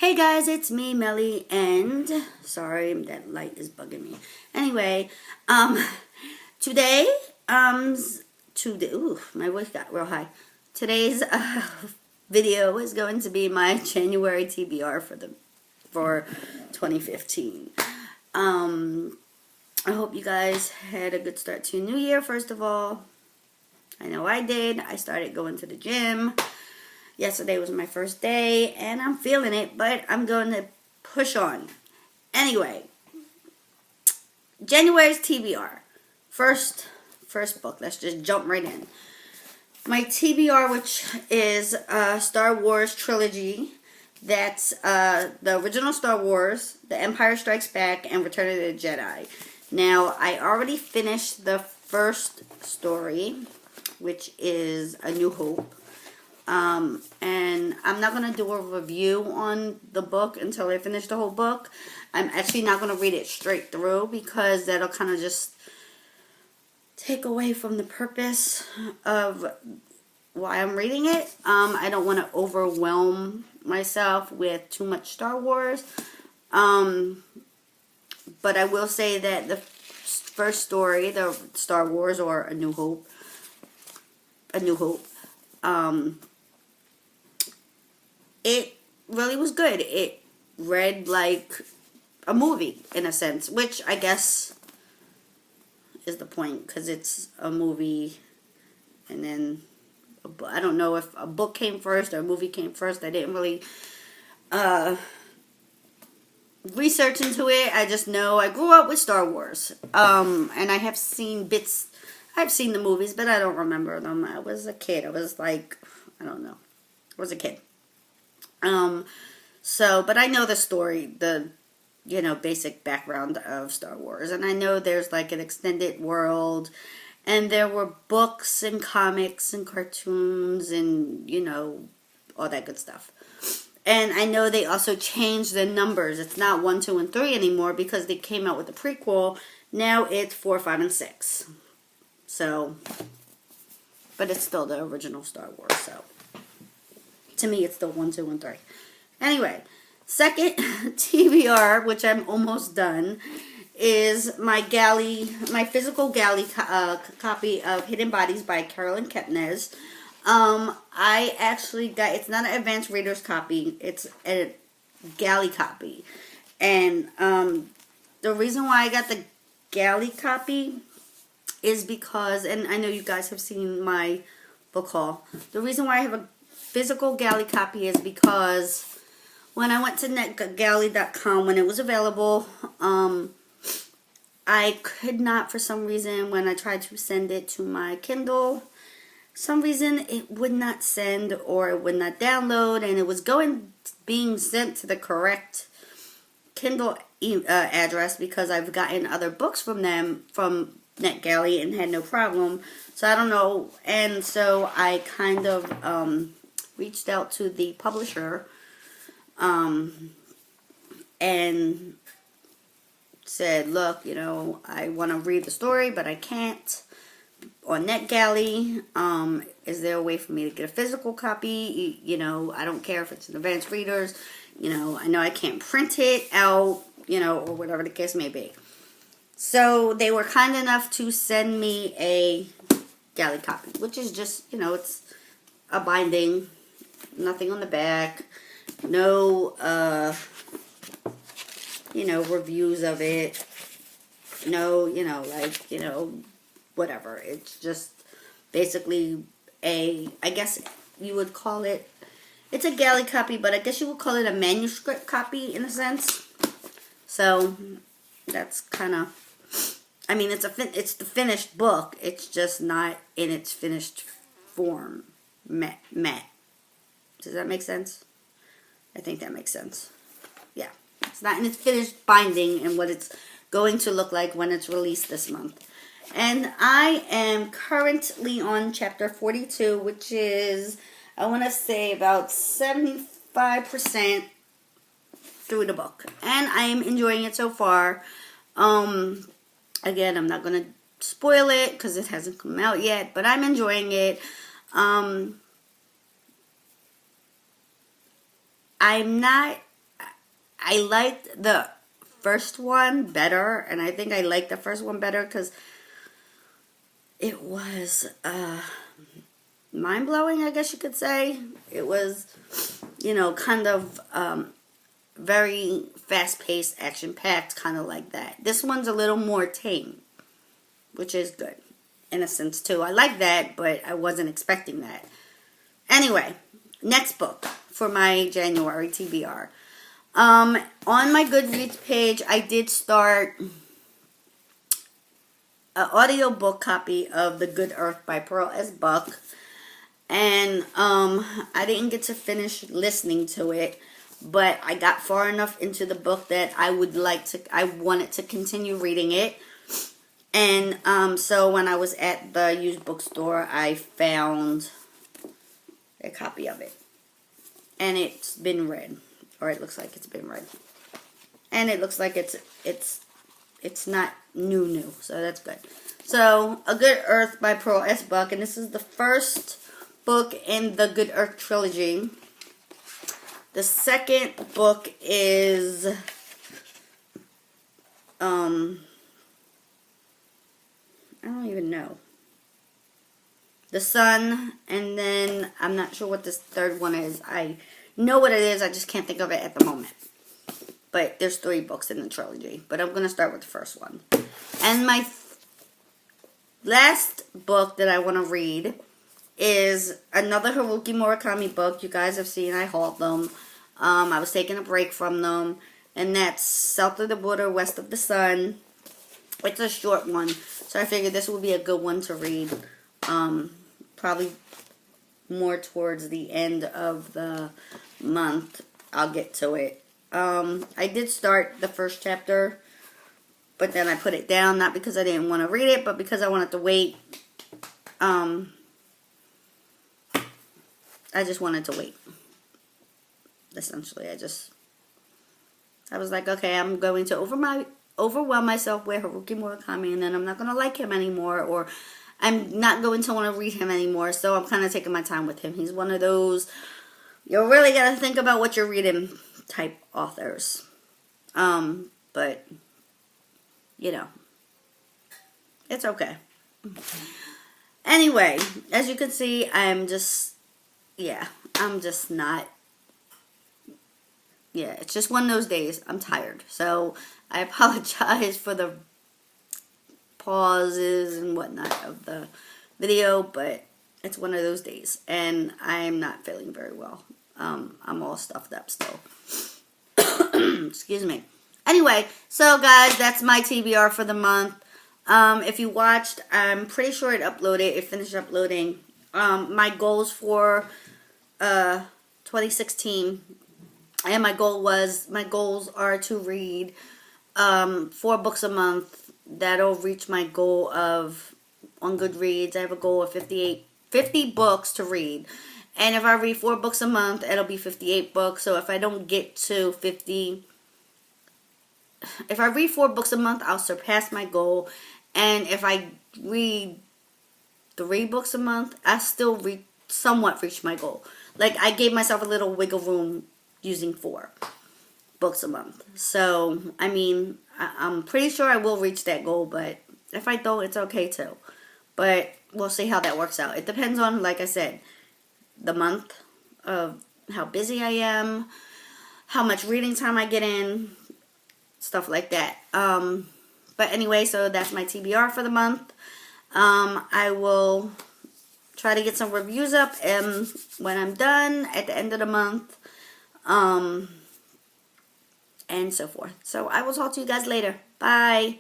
Hey guys, it's me, Melly, and sorry that light is bugging me. Anyway, today, ooh, my voice got real high. Today's video is going to be my January TBR for 2015. I hope you guys had a good start to your new year. First of all, I know I did. I started going to the gym. Yesterday was my first day, and I'm feeling it, but I'm going to push on. Anyway, January's TBR. First book. Let's just jump right in. My TBR, which is Star Wars trilogy. That's the original Star Wars, The Empire Strikes Back, and Return of the Jedi. Now, I already finished the first story, which is A New Hope. And I'm not going to do a review on the book until I finish the whole book. I'm actually not going to read it straight through because that'll kind of just take away from the purpose of why I'm reading it. I don't want to overwhelm myself with too much Star Wars. But I will say that the first story, the Star Wars or A New Hope, it really was good. It read like a movie, in a sense, which I guess is the point, because it's a movie, and then, I don't know if a book came first or a movie came first. I didn't really research into it. I just know I grew up with Star Wars, and I have seen bits. I've seen the movies, but I don't remember them. I was a kid. I was like, I don't know. I was a kid. But I know the story, the, basic background of Star Wars. And I know there's like an extended world, and there were books and comics and cartoons and, all that good stuff. And I know they also changed the numbers. It's not 1, 2, and 3 anymore because they came out with the prequel. Now it's 4, 5, and 6. So, but it's still the original Star Wars, so. To me, it's still 1, 2, and 3. Anyway, second TBR, which I'm almost done, is my physical galley copy of Hidden Bodies by Carolyn Kepnes. I actually got, it's not an advanced reader's copy, it's a galley copy. And the reason why I got the galley copy is because, and I know you guys have seen my book haul, the reason why I have a physical galley copy is because when I went to netgalley.com when it was available, I could not, for some reason, when I tried to send it to my Kindle, some reason it would not send or it would not download, and it was being sent to the correct Kindle address because I've gotten other books from them from NetGalley and had no problem. So I don't know, and so I kind of reached out to the publisher and said, look, I want to read the story, but I can't on NetGalley. Is there a way for me to get a physical copy? I don't care if it's an advanced readers. I know I can't print it out, or whatever the case may be. So they were kind enough to send me a galley copy, which is just, it's a binding, nothing on the back, no, reviews of it, no, whatever. It's just basically I guess you would call it, it's a galley copy, but I guess you would call it a manuscript copy in a sense. So that's kind of, it's the finished book. It's just not in its finished form. Matte. Does that make sense? I think that makes sense. Yeah. It's not in its finished binding and what it's going to look like when it's released this month. And I am currently on chapter 42, which is, I want to say, about 75% through the book. And I am enjoying it so far. Again, I'm not going to spoil it because it hasn't come out yet, but I'm enjoying it. I'm not I liked the first one better, and I think I liked the first one better because it was mind-blowing, I guess you could say. It was, kind of very fast-paced, action-packed, kind of like that. This one's a little more tame, which is good in a sense too. I like that, but I wasn't expecting that. Anyway, next book for my January TBR. On my Goodreads page, I did start an audiobook copy of The Good Earth by Pearl S. Buck. And I didn't get to finish listening to it, but I got far enough into the book that I wanted to continue reading it. And so when I was at the used bookstore, I found a copy of it. And it's been read. Or it looks like it's been read. And it looks like it's not new. So that's good. So, A Good Earth by Pearl S. Buck. And this is the first book in the Good Earth trilogy. The second book is I don't even know. The Sun, and then I'm not sure what this third one is. I know what it is, I just can't think of it at the moment. But there's 3 books in the trilogy. But I'm going to start with the first one. And my last book that I want to read is another Haruki Murakami book. You guys have seen I hauled them. I was taking a break from them. And that's South of the Border, West of the Sun. It's a short one. So I figured this would be a good one to read. Probably more towards the end of the month. I'll get to it. I did start the first chapter, but then I put it down, not because I didn't want to read it, but because I wanted to wait. I just wanted to wait. Essentially, I was like, okay, I'm going to overwhelm myself with Haruki Murakami, and then I'm not going to like him anymore, or I'm not going to want to read him anymore, so I'm kind of taking my time with him. He's one of those, you really got to think about what you're reading type authors. But, it's okay. Anyway, as you can see, I'm just not, it's just one of those days. I'm tired. So, I apologize for the pauses and whatnot of the video, but it's one of those days, and I'm not feeling very well. I'm all stuffed up still. Excuse me. Anyway, so guys, that's my TBR for the month. If you watched, I'm pretty sure it finished uploading. My goals for 2016, and my goals are to read 4 books a month. That'll reach my goal of, on Goodreads, I have a goal of 50 books to read. And if I read 4 books a month, it'll be 58 books. So if I don't get to 50, if I read 4 books a month, I'll surpass my goal. And if I read 3 books a month, I still somewhat reach my goal. Like, I gave myself a little wiggle room using 4 books a month. So, I mean, I'm pretty sure I will reach that goal, but if I don't, it's okay too. But we'll see how that works out. It depends on, like I said, the month of how busy I am, how much reading time I get in, stuff like that. But anyway, so that's my TBR for the month. I will try to get some reviews up when I'm done at the end of the month. And so forth. So I will talk to you guys later. Bye.